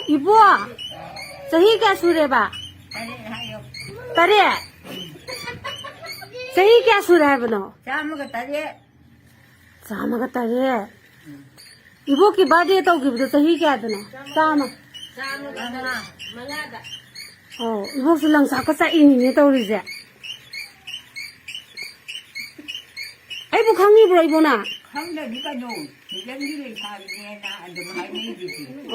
이보, 저희가 수레봐. 딸이, 저희가 수레봐노. 자마가 딸이. 이보기 바디에 떠오기부터 저희가 하더노. 자마. 이보 술랑 자꾸 쌓이니 떠오르지. 아이고 강립으로 이보나. 강래 니가 요 대장기를 사리네 나 좀 할매지지.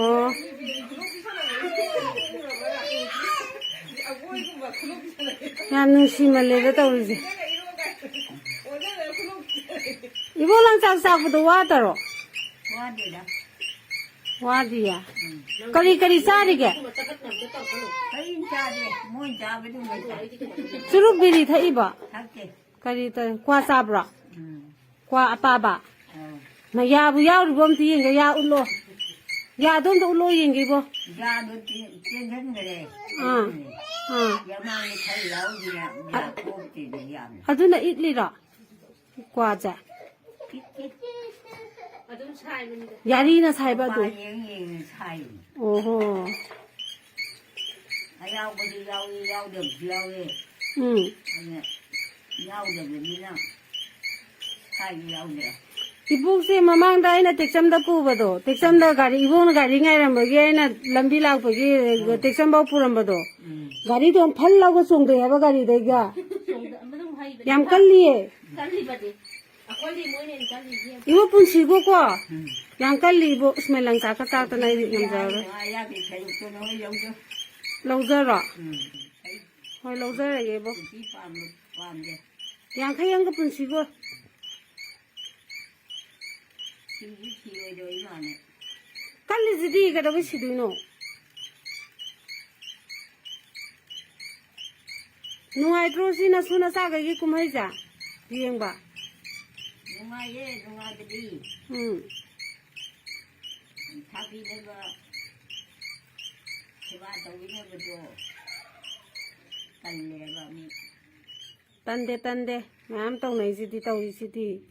야 능심을래 떠오르지. 이보랑 짝사부도 와더로. 와디라. 와디야. 거리 싸리게. 하인 자데 뭔 자베도 못 주룩비리 다 입어. 할게. 거리 과 싸브라. 과 아빠바. 마야부 야우리 범티 인가 야 울로. 야 돈도 울로 인가 뭐. 야도 찐한 그래. 야망이 잘 나오지나 야 꼭지는 야. 아두나 이리라. 과자. 야리나 살바도. 영영 사이. 오호. 야우버리 야우도 야우에. 야우도 미나. 사이 야우네. 이북세 마망다 아이나 택삼다 pu버도 택삼다 가리 이보는 가리 nga이라면 아이나 lambi lakpagi 택삼바 puram버도 가리도 팔라고 송도 해봐 가리 내가 얌 깔리에 이거 분시고 과 양깔리 이보 스멜랑 자카 자카 나이 남자로 롱저라 헐 롱저라 이보 양카양 거 분시고 깔리지디 가다 시두노 누아이 트로시나 수나 사가기 꿈하자 비행바 누아예 누아들이 자기네가 제가 도위네가도 달래가 딴데 맘 떠나이지디 떠이지디